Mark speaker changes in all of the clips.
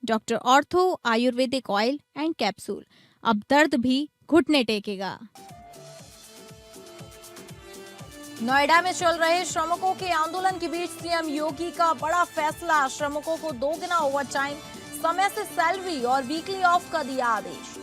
Speaker 1: Doctor ortho Ayurvedic oil and capsule, अब दर्द भी घुटने टेकेगा।
Speaker 2: नोएडा में चल रहे श्रमिकों के आंदोलन के बीच सीएम योगी का बड़ा फैसला, श्रमिकों को दोगुना ओवरटाइम, समय से सैलरी और वीकली ऑफ का दिया आदेश।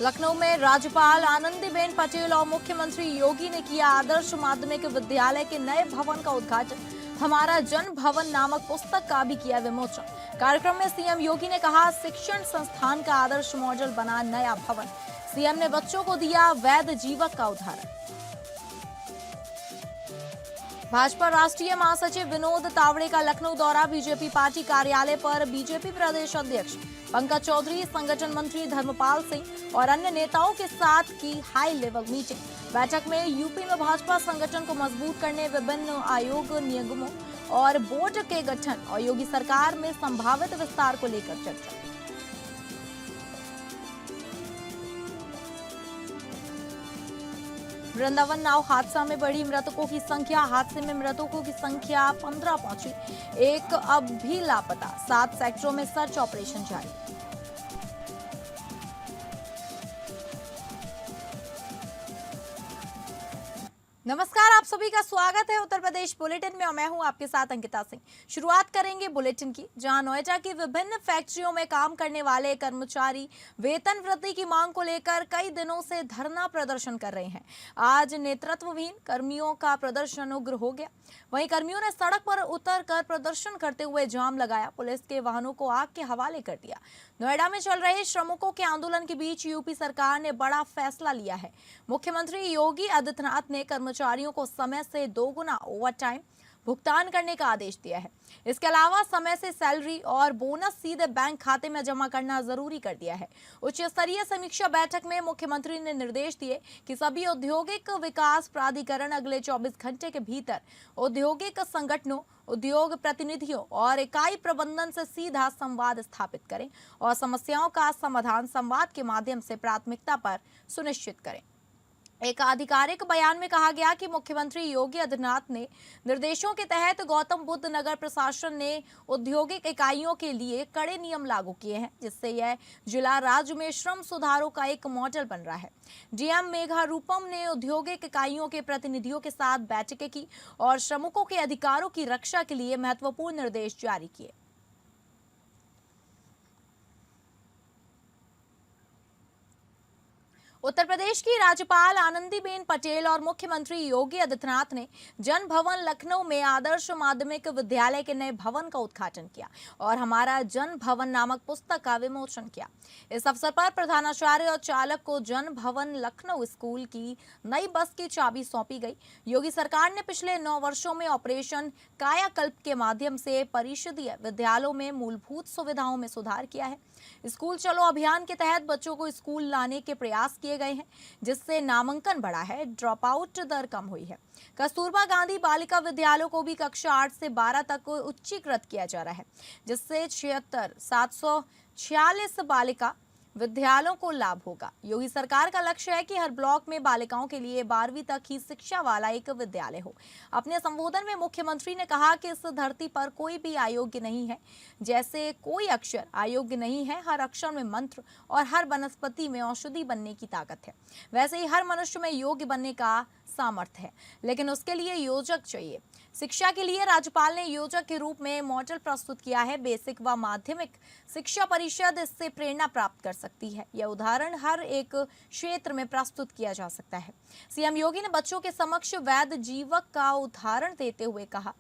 Speaker 2: लखनऊ में राज्यपाल आनंदीबेन पटेल और मुख्यमंत्री योगी ने किया आदर्श माध्यमिक विद्यालय के नए भवन का उद्घाटन। हमारा जन भवन नामक पुस्तक का भी किया विमोचन। कार्यक्रम में सीएम योगी ने कहा, शिक्षण संस्थान का आदर्श मॉडल बना नया भवन। सीएम ने बच्चों को दिया वैध जीवक का उदाहरण। भाजपा राष्ट्रीय महासचिव विनोद तावड़े का लखनऊ दौरा, बीजेपी पार्टी कार्यालय पर बीजेपी प्रदेश अध्यक्ष पंकज चौधरी, संगठन मंत्री धर्मपाल सिंह और अन्य नेताओं के साथ की हाई लेवल मीटिंग। बैठक में यूपी में भाजपा संगठन को मजबूत करने, विभिन्न आयोग निगमों और बोर्ड के गठन और योगी सरकार में संभावित विस्तार को लेकर चर्चा। वृंदावन नाव हादसा में बढ़ी मृतकों की संख्या, हादसे में मृतकों की संख्या 15 पहुंची, एक अब भी लापता, 7 सेक्टरों में सर्च ऑपरेशन जारी। नमस्कार, आप सभी का स्वागत है उत्तर प्रदेश बुलेटिन में और मैं हूं आपके साथ अंकिता सिंह। शुरुआत करेंगे बुलेटिन की, जहां नोएडा की विभिन्न फैक्ट्रियों में काम करने वाले कर्मचारी वेतन वृद्धि की मांग को लेकर कई दिनों से धरना प्रदर्शन कर रहे हैं। आज नेतृत्वहीन कर्मियों का प्रदर्शन उग्र हो गया। वहीं कर्मियों ने सड़क पर उतरकर प्रदर्शन करते हुए जाम लगाया, पुलिस के वाहनों को आग के हवाले कर दिया। नोएडा में चल रहे श्रमिकों के आंदोलन के बीच यूपी सरकार ने बड़ा फैसला लिया है। मुख्यमंत्री योगी आदित्यनाथ ने कर्मचारियों को समय से दोगुना ओवरटाइम भुगतान करने का आदेश दिया है। इसके अलावा समय से सैलरी और बोनस सीधे बैंक खाते में जमा करना जरूरी कर दिया है। उच्च स्तरीय समीक्षा बैठक में मुख्यमंत्री ने निर्देश दिए कि सभी औद्योगिक विकास प्राधिकरण अगले 24 घंटे के भीतर औद्योगिक संगठनों, उद्योग प्रतिनिधियों और इकाई प्रबंधन से सीधा संवाद स्थापित करें और समस्याओं का समाधान संवाद के माध्यम से प्राथमिकता पर सुनिश्चित करें। एक आधिकारिक बयान में कहा गया कि मुख्यमंत्री योगी आदित्यनाथ ने निर्देशों के तहत गौतम बुद्ध नगर प्रशासन ने औद्योगिक इकाइयों के लिए कड़े नियम लागू किए हैं, जिससे यह जिला राज्य में श्रम सुधारों का एक मॉडल बन रहा है। डीएम मेघा रूपम ने औद्योगिक इकाइयों के प्रतिनिधियों के साथ बैठकें की और श्रमिकों के अधिकारों की रक्षा के लिए महत्वपूर्ण निर्देश जारी किए। उत्तर प्रदेश की राज्यपाल आनंदीबेन पटेल और मुख्यमंत्री योगी आदित्यनाथ ने जन भवन लखनऊ में आदर्श माध्यमिक विद्यालय के नए भवन का उद्घाटन किया और हमारा जन भवन नामक पुस्तक का विमोचन किया। इस अवसर पर प्रधानाचार्य और चालक को जन भवन लखनऊ स्कूल की नई बस की चाबी सौंपी गई। योगी सरकार ने पिछले 9 वर्षों में ऑपरेशन कायाकल्प के माध्यम से परिषदीय विद्यालयों में मूलभूत सुविधाओं में सुधार किया है। स्कूल चलो अभियान के तहत बच्चों को स्कूल लाने के प्रयास किए गए हैं, जिससे नामांकन बढ़ा है, ड्रॉप आउट दर कम हुई है। कस्तूरबा गांधी बालिका विद्यालयों को भी कक्षा 8 से 12 तक उच्चीकृत किया जा रहा है, जिससे 76,746 बालिका विद्यालयों को लाभ होगा। योगी सरकार का लक्ष्य है कि हर ब्लॉक में बालिकाओं के लिए 12वीं तक ही शिक्षा वाला एक विद्यालय हो। अपने संबोधन में मुख्यमंत्री ने कहा कि इस धरती पर कोई भी अयोग्य नहीं है। जैसे कोई अक्षर अयोग्य नहीं है, हर अक्षर में मंत्र और हर वनस्पति में औषधि बनने की ताकत है, वैसे ही हर मनुष्य में योग्य बनने का सामर्थ्य है, लेकिन उसके लिए योजक चाहिए। शिक्षा के लिए राज्यपाल ने योजक के रूप में मॉडल प्रस्तुत किया है। बेसिक व माध्यमिक शिक्षा परिषद इससे प्रेरणा प्राप्त कर सकती है। यह उदाहरण हर एक क्षेत्र में प्रस्तुत किया जा सकता है। सीएम योगी ने बच्चों के समक्ष वैध जीवक का उदाहरण देते हुए कहा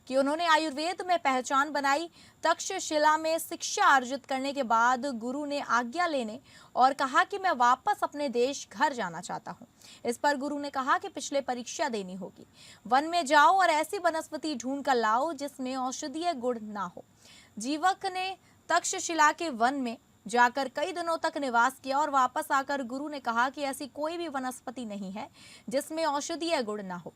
Speaker 2: कि उन्होंने आयुर्वेद में पहचान बनाई। तक्षशिला में शिक्षा अर्जित करने के बाद गुरु ने आज्ञा लेने और कहा कि मैं वापस अपने देश घर जाना चाहता हूं। इस पर गुरु ने कहा कि पिछले परीक्षा देनी होगी, वन में जाओ और ऐसी वनस्पति ढूंढ कर लाओ जिसमें औषधीय गुण ना हो। जीवक ने तक्षशिला के वन में जाकर कई दिनों तक निवास किया और वापस आकर गुरु ने कहा कि ऐसी कोई भी वनस्पति नहीं है जिसमें औषधीय गुण ना हो।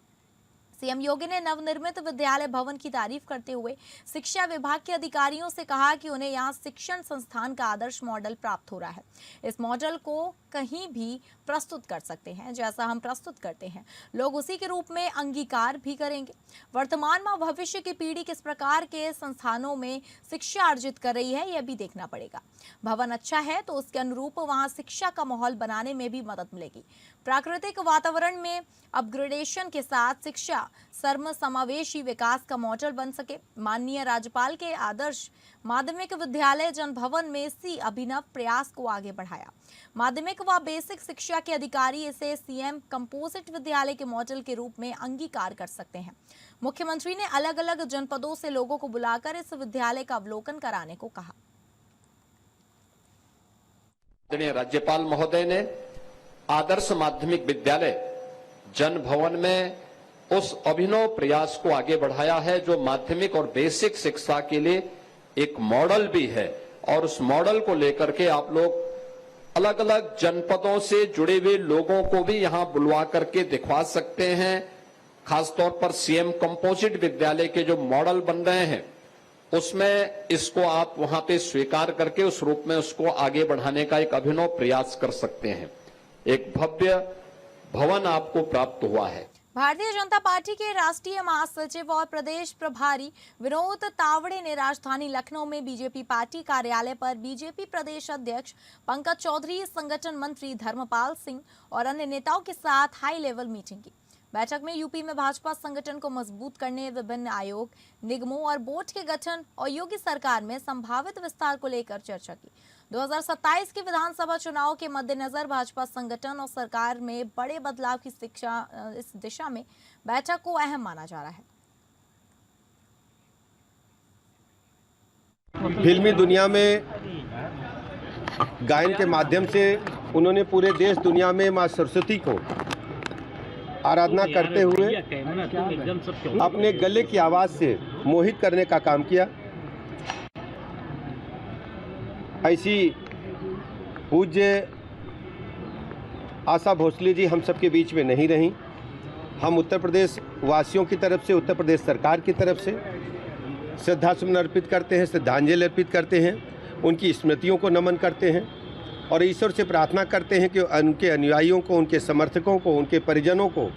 Speaker 2: सीएम योगी ने नवनिर्मित विद्यालय भवन की तारीफ करते हुए शिक्षा विभाग के अधिकारियों से कहा कि उन्हें यहां शिक्षण संस्थान का आदर्श मॉडल प्राप्त हो रहा है। इस मॉडल को कहीं भी प्रस्तुत कर सकते हैं। जैसा हम प्रस्तुत करते हैं लोग उसी के रूप में अंगीकार भी करेंगे। वर्तमान में भविष्य की पीढ़ी किस प्रकार के संस्थानों में शिक्षा अर्जित कर रही है यह भी देखना पड़ेगा। भवन अच्छा है तो उसके अनुरूप वहां शिक्षा का माहौल बनाने में भी मदद मिलेगी। प्राकृतिक वातावरण में अपग्रेडेशन के साथ शिक्षा सर्व समावेशी विकास का मॉडल बन सके। माननीय राज्यपाल के आदर्श माध्यमिक विद्यालय जनभवन में इसी अभिनव प्रयास को आगे बढ़ाया। माध्यमिक व बेसिक शिक्षा के अधिकारी इसे सीएम कंपोजिट विद्यालय के मॉडल के रूप में अंगीकार कर सकते हैं। मुख्यमंत्री ने अलग अलग जनपदों से लोगों को बुलाकर इस विद्यालय का अवलोकन कराने को कहा।
Speaker 3: राज्यपाल महोदय ने आदर्श माध्यमिक विद्यालय जनभवन में उस अभिनव प्रयास को आगे बढ़ाया है जो माध्यमिक और बेसिक शिक्षा के लिए एक मॉडल भी है, और उस मॉडल को लेकर के आप लोग अलग अलग जनपदों से जुड़े हुए लोगों को भी यहां बुलवा करके दिखवा सकते हैं। खासतौर पर सीएम कंपोजिट विद्यालय के जो मॉडल बन रहे हैं उसमें इसको आप वहां पे स्वीकार करके उस रूप में उसको आगे बढ़ाने का एक अभिनव प्रयास कर सकते हैं। एक भव्य भवन आपको प्राप्त हुआ है।
Speaker 2: भारतीय जनता पार्टी के राष्ट्रीय महासचिव और प्रदेश प्रभारी विनोद तावड़े ने राजधानी लखनऊ में बीजेपी पार्टी कार्यालय पर बीजेपी प्रदेश अध्यक्ष पंकज चौधरी, संगठन मंत्री धर्मपाल सिंह और अन्य नेताओं के साथ हाई लेवल मीटिंग की। बैठक में यूपी में भाजपा संगठन को मजबूत करने, विभिन्न आयोग, निगमों और बोर्ड के गठन और योगी सरकार में संभावित विस्तार को लेकर चर्चा की। 2027 के विधानसभा चुनाव के मद्देनजर भाजपा संगठन और सरकार में बड़े बदलाव की इस दिशा में बैठक को अहम माना जा रहा है।
Speaker 4: फिल्मी दुनिया में गायन के माध्यम से उन्होंने पूरे देश दुनिया में मां सरस्वती को आराधना करते हुए अपने गले की आवाज से मोहित करने का काम किया। ऐसी पूज्य आशा भोसले जी हम सबके बीच में नहीं रहीं। हम उत्तर प्रदेश वासियों की तरफ से, उत्तर प्रदेश सरकार की तरफ से श्रद्धासुमन अर्पित करते हैं, श्रद्धांजलि अर्पित करते हैं, उनकी स्मृतियों को नमन करते हैं और ईश्वर से प्रार्थना करते हैं कि उनके अनुयायियों को, उनके समर्थकों को, उनके परिजनों को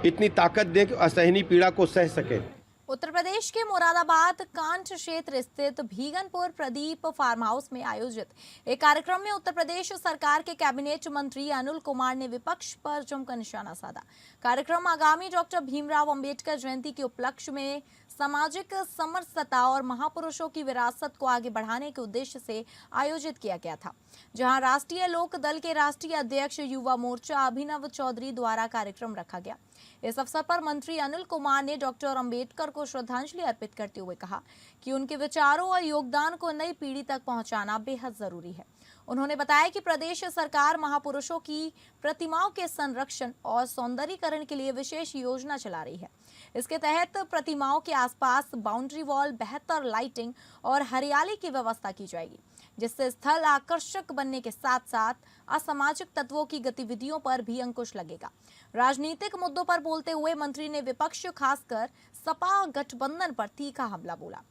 Speaker 4: इतनी ताकत दें कि असहनीय पीड़ा को सह सकें।
Speaker 2: उत्तर प्रदेश के मुरादाबाद कांच क्षेत्र स्थित भीगनपुर प्रदीप फार्म हाउस में आयोजित एक कार्यक्रम में उत्तर प्रदेश सरकार के कैबिनेट मंत्री अनिल कुमार ने विपक्ष पर जमकर निशाना साधा। कार्यक्रम आगामी डॉक्टर भीमराव अंबेडकर जयंती के उपलक्ष्य में सामाजिक समरसता और महापुरुषों की विरासत को आगे बढ़ाने के उद्देश्य से आयोजित किया गया था, जहां राष्ट्रीय लोक दल के राष्ट्रीय अध्यक्ष युवा मोर्चा अभिनव चौधरी द्वारा कार्यक्रम रखा गया। इस अवसर पर मंत्री अनिल कुमार ने डॉक्टर अंबेडकर को श्रद्धांजलि अर्पित करते हुए कहा कि उनके विचारों और योगदान को नई पीढ़ी तक पहुंचाना बेहद जरूरी है। उन्होंने बताया कि प्रदेश सरकार महापुरुषों की प्रतिमाओं के संरक्षण और सौंदर्यीकरण के लिए विशेष योजना चला रही है। इसके तहत प्रतिमाओं के आसपास बाउंड्री वॉल, बेहतर लाइटिंग और हरियाली की व्यवस्था की जाएगी, जिससे स्थल आकर्षक बनने के साथ साथ असामाजिक तत्वों की गतिविधियों पर भी अंकुश लगेगा। राजनीतिक मुद्दों पर बोलते हुए मंत्री ने विपक्ष, खासकर सपा गठबंधन पर तीखा हमला बोला।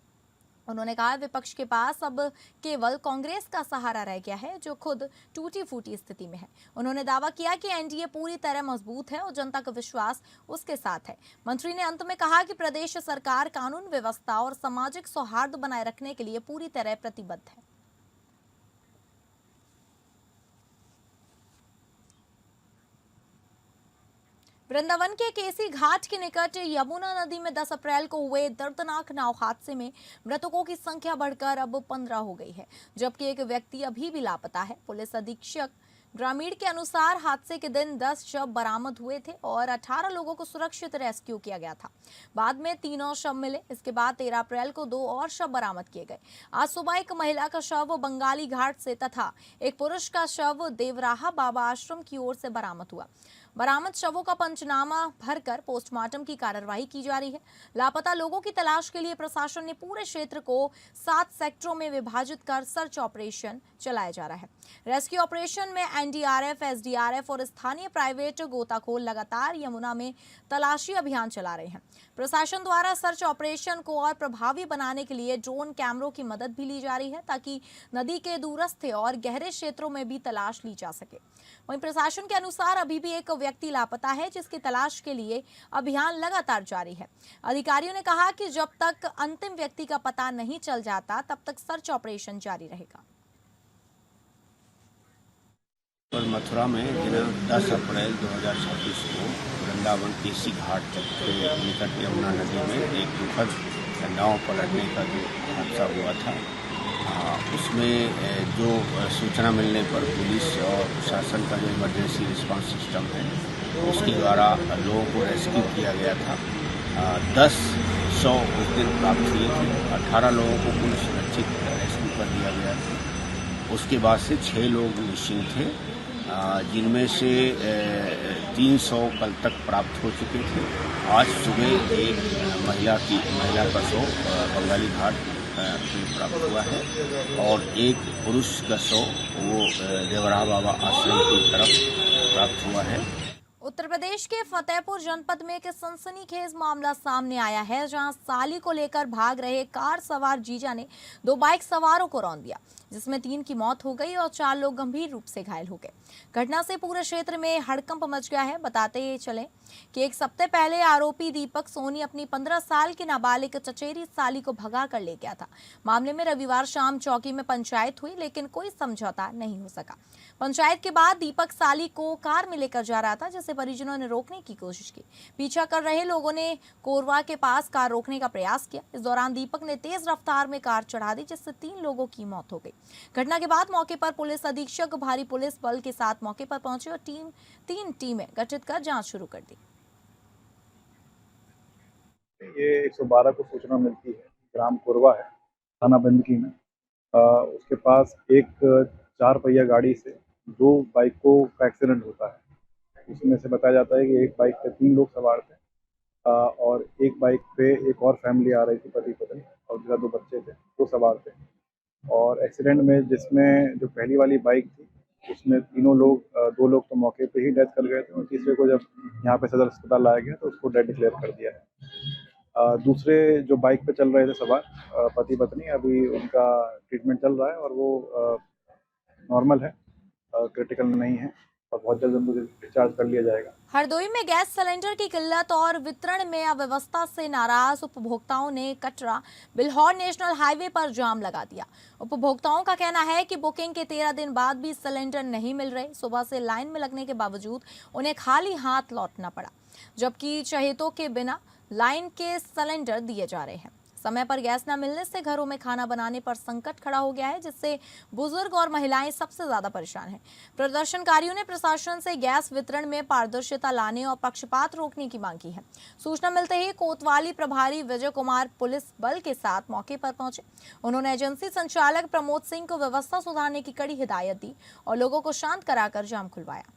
Speaker 2: उन्होंने कहा विपक्ष के पास अब केवल कांग्रेस का सहारा रह गया है, जो खुद टूटी फूटी स्थिति में है। उन्होंने दावा किया कि एनडीए पूरी तरह मजबूत है और जनता का विश्वास उसके साथ है। मंत्री ने अंत में कहा कि प्रदेश सरकार कानून व्यवस्था और सामाजिक सौहार्द बनाए रखने के लिए पूरी तरह प्रतिबद्ध है। वृंदावन के केसी घाट के निकट यमुना नदी में 10 अप्रैल को हुए दर्दनाक नाव हादसे में मृतकों की संख्या बढ़कर अब 15 हो गई है, जबकि एक व्यक्ति अभी भी लापता है। पुलिस अधीक्षक ग्रामीण के अनुसार हादसे के दिन 10 शव बरामद हुए थे और 18 लोगों को सुरक्षित रेस्क्यू किया गया था। बाद में 3 और शव मिले। इसके बाद 13 अप्रैल को 2 और शव बरामद किए गए। आज सुबह एक महिला का शव बंगाली घाट से तथा एक पुरुष का शव देवराहा बाबा आश्रम की ओर से बरामद हुआ। बरामद शवों का पंचनामा भरकर पोस्टमार्टम की कार्यवाही की जा रही है। लापता लोगों की तलाश के लिए प्रशासन ने पूरे क्षेत्र को 7 सेक्टरों में विभाजित कर सर्च ऑपरेशन चलाया जा रहा है। रेस्क्यू ऑपरेशन में एनडीआरएफ, एसडीआरएफ और स्थानीय प्राइवेट गोताखोर लगातार यमुना में तलाशी अभियान चला रहे हैं। प्रशासन द्वारा सर्च ऑपरेशन को और प्रभावी बनाने के लिए ड्रोन कैमरों की मदद भी ली जा रही है, ताकि नदी के दूरस्थ और गहरे क्षेत्रों में भी तलाश ली जा सके। वहीं प्रशासन के अनुसार अभी भी एक व्यक्ति लापता है, जिसकी तलाश के लिए अभियान लगातार जारी है। अधिकारियों ने कहा कि जब तक अंतिम व्यक्ति का पता नहीं चल जाता, तब तक सर्च ऑपरेशन जारी रहेगा।
Speaker 5: और मथुरा में दिनांक 10 अप्रैल 2026 को वृंदावन केसी घाट के निकट यमुना नदी में एक दुखद नाव पलटने का जो हादसा हुआ था, उसमें जो सूचना मिलने पर पुलिस और प्रशासन का जो इमरजेंसी रिस्पांस सिस्टम है उसके द्वारा लोगों को रेस्क्यू किया गया था। 10 शव उस दिन प्राप्त हुए थे। 18 लोगों को कुल सुरक्षित रेस्क्यू कर दिया गया था। उसके बाद से 6 लोग मिसिंग थे, जिनमें से 300 कल तक प्राप्त हो चुके थे। आज सुबह एक महिला का शव बंगाली घाट में प्राप्त हुआ है और एक पुरुष का शव वो देवरा बाबा आश्रम की तरफ प्राप्त हुआ है।
Speaker 2: उत्तर प्रदेश के फतेहपुर जनपद में एक सनसनीखेज मामला सामने आया है, जहां साली को लेकर भाग रहे कार सवार जीजा ने 2 बाइक सवारों को रौंद दिया, जिसमें 3 की मौत हो गई और 4 लोग गंभीर रूप से घायल हो गए। घटना से पूरे क्षेत्र में हड़कंप मच गया है। बताते चले कि एक सप्ताह पहले आरोपी दीपक सोनी अपनी 15 साल की नाबालिग चचेरी साली को भगा कर ले गया था। मामले में रविवार शाम चौकी में पंचायत हुई, लेकिन कोई समझौता नहीं हो सका। पंचायत के बाद दीपक साली को कार में लेकर जा रहा था, जिसे परिजनों ने रोकने की कोशिश की। पीछा कर रहे लोगों ने कोरवा के पास कार रोकने का प्रयास किया। इस दौरान दीपक ने तेज रफ्तार में कार चढ़ा दी, जिससे 3 लोगों की मौत हो गई। घटना के बाद मौके पर पुलिस अधीक्षक भारी पुलिस बल के साथ मौके पर पहुंचे और 3 टीमें गठित कर जांच शुरू कर दी।
Speaker 6: ये 112 को सूचना मिलती है, ग्राम कोरवा है, थाना बंदकी में। उसके पास एक 4 पहिया गाड़ी से 2 बाइकों का एक्सीडेंट होता है। उसमें से बताया जाता है कि एक बाइक पे 3 लोग सवार थे और एक बाइक पे एक और फैमिली आ रही थी, पति पत्नी और उनका 2 बच्चे थे, वो सवार थे। और एक्सीडेंट में जिसमें जो पहली वाली बाइक थी उसमें 3 लोग, 2 लोग तो मौके पे ही डेथ कर गए थे और तीसरे को जब यहाँ पे सदर अस्पताल लाया गया तो उसको डेड डिक्लेयर कर दिया है। दूसरे जो बाइक पे चल रहे थे सवार पति पत्नी, अभी उनका ट्रीटमेंट चल रहा है और वो नॉर्मल है, क्रिटिकल नहीं है और बहुत जल्द उनको डिस्चार्ज कर लिया जाएगा।
Speaker 2: हरदोई में गैस सिलेंडर की किल्लत और वितरण में अव्यवस्था से नाराज उपभोक्ताओं ने कटरा बिल्हौर नेशनल हाईवे पर जाम लगा दिया। उपभोक्ताओं का कहना है कि बुकिंग के 13 दिन बाद भी सिलेंडर नहीं मिल रहे। सुबह से लाइन में लगने के बावजूद उन्हें खाली हाथ लौटना पड़ा, जबकि चहेतों के बिना लाइन के सिलेंडर दिए जा रहे हैं। समय पर गैस न मिलने से घरों में खाना बनाने पर संकट खड़ा हो गया है, जिससे बुजुर्ग और महिलाएं सबसे ज्यादा परेशान हैं। प्रदर्शनकारियों ने प्रशासन से गैस वितरण में पारदर्शिता लाने और पक्षपात रोकने की मांग की है। सूचना मिलते ही कोतवाली प्रभारी विजय कुमार पुलिस बल के साथ मौके पर पहुंचे। उन्होंने एजेंसी संचालक प्रमोद सिंह को व्यवस्था सुधारने की कड़ी हिदायत दी और लोगों को शांत कराकर जाम खुलवाया।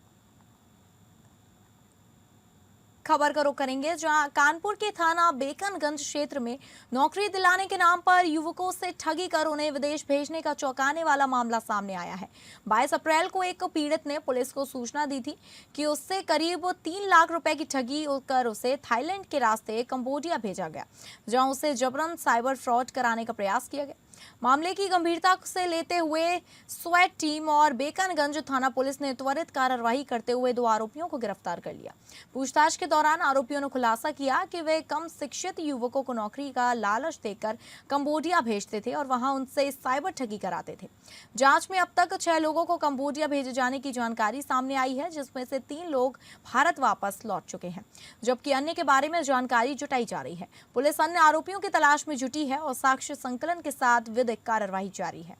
Speaker 2: खबर का रुख करेंगे, जहां कानपुर के थाना बेकनगंज क्षेत्र में नौकरी दिलाने के नाम पर युवकों से ठगी कर उन्हें विदेश भेजने का चौंकाने वाला मामला सामने आया है। 22 अप्रैल को एक पीड़ित ने पुलिस को सूचना दी थी कि उससे करीब 3 लाख रुपए की ठगी कर उसे थाईलैंड के रास्ते कंबोडिया भेजा गया, जहां उसे जबरन साइबर फ्रॉड कराने का प्रयास किया गया। मामले की गंभीरता से लेते हुए स्वैट टीम और बेकनगंज थाना पुलिस ने त्वरित कार्रवाई करते हुए 2 आरोपियों को गिरफ्तार कर लिया। पूछताछ के दौरान आरोपियों ने खुलासा किया कि वे कम शिक्षित युवकों को नौकरी का लालच देकर कंबोडिया भेजते थे और वहां उनसे साइबर ठगी कराते थे। जांच में अब तक 6 लोगों को कंबोडिया भेजे जाने की जानकारी सामने आई है, जिसमें से 3 लोग भारत वापस लौट चुके हैं, जबकि अन्य के बारे में जानकारी जुटाई जा रही है। पुलिस अन्य आरोपियों की तलाश में जुटी है और साक्ष्य संकलन के साथ विधिक कार्रवाई जारी है।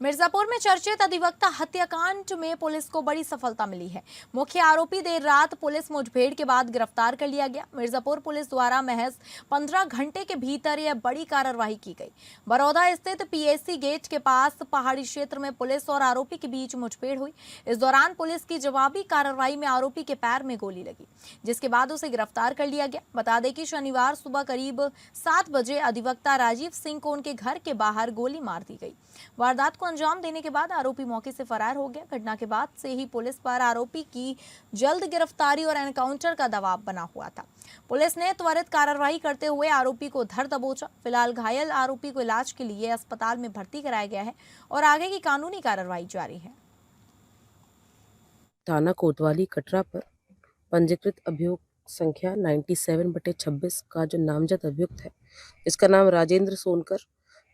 Speaker 2: मिर्जापुर में चर्चित अधिवक्ता हत्याकांड में पुलिस को बड़ी सफलता मिली है। मुख्य आरोपी देर रात पुलिस मुठभेड़ के बाद गिरफ्तार कर लिया गया। मिर्जापुर पुलिस द्वारा महज 15 घंटे के भीतर यह बड़ी कार्रवाई की गई। बड़ौदा स्थित पीएसी गेट के पास पहाड़ी क्षेत्र में पुलिस और आरोपी के बीच मुठभेड़ हुई। इस दौरान पुलिस की जवाबी कार्रवाई में आरोपी के पैर में गोली लगी, जिसके बाद उसे गिरफ्तार कर लिया गया। बता दें कि शनिवार सुबह करीब 7 बजे अधिवक्ता राजीव सिंह को उनके घर के बाहर गोली मार दी गई। वारदात को अंजाम देने के बाद आरोपी मौके से फरार हो गया। घटना के बाद से ही पुलिस पर आरोपी की जल्द गिरफ्तारी और एनकाउंटर का दबाव बना हुआ था। पुलिस ने त्वरित कार्रवाई करते हुए आरोपी को धर दबोचा। फिलहाल घायल आरोपी को इलाज के लिए अस्पताल में भर्ती कराया गया है और आगे की कानूनी कार्रवाई जारी है।
Speaker 7: थाना कोतवाली कटरा पर पंजीकृत अभियोग संख्या 97/26 का जो नामजद अभियुक्त है, इसका नाम राजेंद्र सोनकर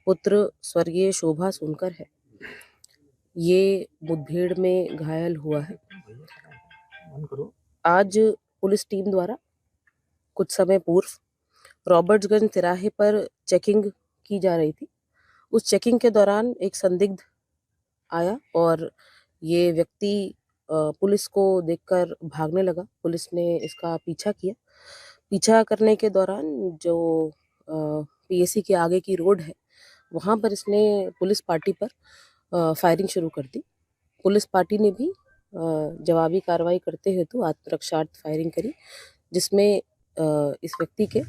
Speaker 7: पुत्र स्वर्गीय शोभा सोनकर है। ये मुठभेड़ में घायल हुआ है। आज पुलिस टीम द्वारा कुछ समय पूर्व रॉबर्ट्सगंज तिराहे पर चेकिंग की जा रही थी। उस चेकिंग के दौरान एक संदिग्ध आया और ये व्यक्ति पुलिस को देखकर भागने लगा। पुलिस ने इसका पीछा किया। पीछा करने के दौरान जो पीएसी के आगे की रोड है, वहाँ पर इसने पुलिस पार्टी पर फायरिंग शुरू कर दी। पुलिस पार्टी ने भी जवाबी कार्रवाई करते हेतु आत्मरक्षार्थ फायरिंग करी, जिसमें इस व्यक्ति के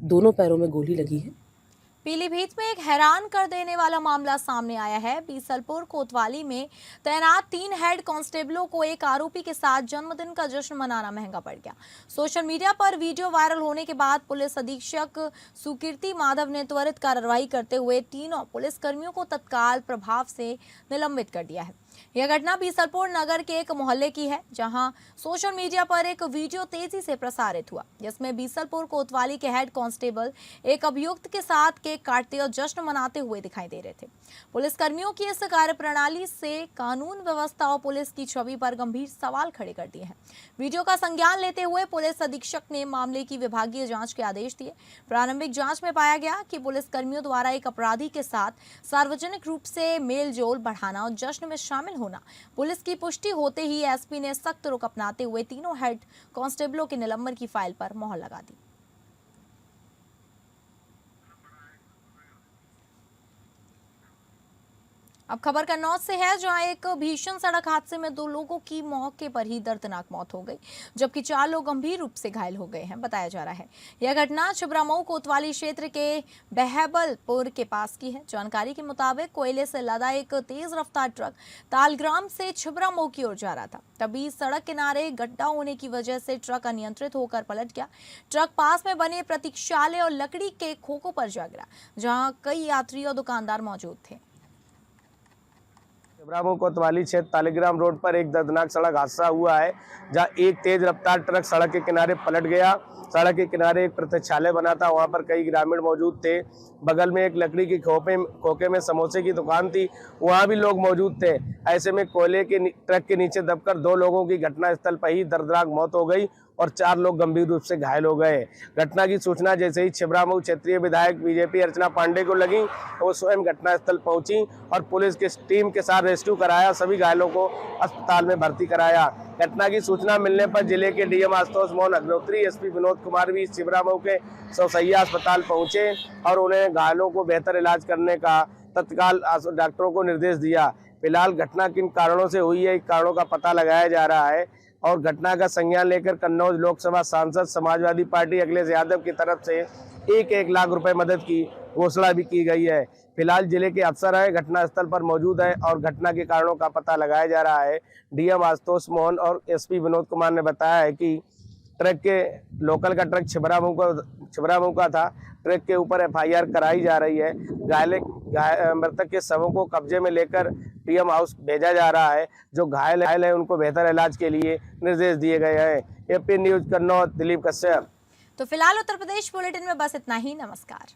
Speaker 7: दोनों पैरों में गोली लगी है।
Speaker 2: पीलीभीत में एक हैरान कर देने वाला मामला सामने आया है। बीसलपुर कोतवाली में तैनात 3 हेड कांस्टेबलों को एक आरोपी के साथ जन्मदिन का जश्न मनाना महंगा पड़ गया। सोशल मीडिया पर वीडियो वायरल होने के बाद पुलिस अधीक्षक सुकीर्ति माधव ने त्वरित कार्रवाई करते हुए तीनों पुलिसकर्मियों को तत्काल प्रभाव से निलंबित कर दिया है। यह घटना बीसलपुर नगर के एक मोहल्ले की है, जहां सोशल मीडिया पर एक वीडियो तेजी से प्रसारित हुआ, जिसमें बीसलपुर कोतवाली के हेड कांस्टेबल एक अभियुक्त के साथ केक काटते और जश्न मनाते हुए दिखाई दे रहे थे। पुलिसकर्मियों की इस कार्यप्रणाली से कानून व्यवस्था और पुलिस की छवि पर गंभीर सवाल खड़े कर दिए हैं। वीडियो का संज्ञान लेते हुए पुलिस अधीक्षक ने मामले की विभागीय जांच के आदेश दिए। प्रारंभिक जांच में पाया गया कि पुलिसकर्मियों द्वारा एक अपराधी के साथ सार्वजनिक रूप से मेल जोल बढ़ाना और जश्न में शामिल होना। पुलिस की पुष्टि होते ही एसपी ने सख्त रुख अपनाते हुए तीनों हेड कांस्टेबलों के निलंबन की फाइल पर मोहर लगा दी। अब खबर कन्नौज से है, जहां एक भीषण सड़क हादसे में 2 लोगों की मौके पर ही दर्दनाक मौत हो गई, जबकि 4 लोग गंभीर रूप से घायल हो गए हैं, बताया जा रहा है। यह घटना छिबरामऊ कोतवाली क्षेत्र के बहबलपुर के पास की है। जानकारी के मुताबिक कोयले से लदा एक तेज रफ्तार ट्रक तालग्राम से छिबरामऊ की ओर जा रहा था। तभी सड़क किनारे गड्ढा होने की वजह से ट्रक अनियंत्रित होकर पलट गया। ट्रक पास में बने प्रतीक्षालय और लकड़ी के खोखों पर जा गिरा, जहाँ कई यात्री और दुकानदार मौजूद थे।
Speaker 8: छिबरामऊ कोतवाली क्षेत्र तालिग्राम रोड पर एक दर्दनाक सड़क हादसा हुआ है, जहां एक तेज रफ्तार ट्रक सड़क के किनारे पलट गया। सड़क के किनारे एक प्रतीक्षालय बना था, वहां पर कई ग्रामीण मौजूद थे। बगल में एक लकड़ी की खोखे में समोसे की दुकान थी, वहां भी लोग मौजूद थे। ऐसे में कोयले के ट्रक के नीचे दबकर 2 लोगों की घटनास्थल पर ही दर्दनाक मौत हो गई और 4 लोग गंभीर रूप से घायल हो गए। घटना की सूचना जैसे ही छिबरामऊ क्षेत्रीय विधायक बीजेपी अर्चना पांडे को लगी, वो स्वयं घटनास्थल पहुंची और पुलिस की टीम के साथ रेस्क्यू कराया, सभी घायलों को अस्पताल में भर्ती कराया। घटना की सूचना मिलने पर जिले के डीएम आशुतोष मोहन अग्निहोत्री, एसपी विनोद कुमार भी छिबरामऊ के सौसैया अस्पताल पहुंचे और उन्हें घायलों को बेहतर इलाज करने का तत्काल डॉक्टरों को निर्देश दिया। फिलहाल घटना किन कारणों से हुई है, कारणों का पता लगाया जा रहा है और घटना का संज्ञान लेकर कन्नौज लोकसभा सांसद समाजवादी पार्टी अखिलेश यादव की तरफ से 1 लाख रुपए मदद की घोषणा भी की गई है। फिलहाल जिले के अफसर है घटना स्थल पर मौजूद है और घटना के कारणों का पता लगाया जा रहा है। डीएम आशुतोष मोहन और एसपी विनोद कुमार ने बताया है कि ट्रक के लोकल का ट्रक छिबरामऊ का था। ट्रक के ऊपर एफआईआर कराई जा रही है। मृतक के शवों को कब्जे में लेकर पीएम हाउस भेजा जा रहा है। जो घायल है उनको बेहतर इलाज के लिए निर्देश दिए गए हैं। AP news Kannauj, Dilip Kashyap.
Speaker 2: तो फिलहाल उत्तर प्रदेश बुलेटिन में बस इतना ही। नमस्कार।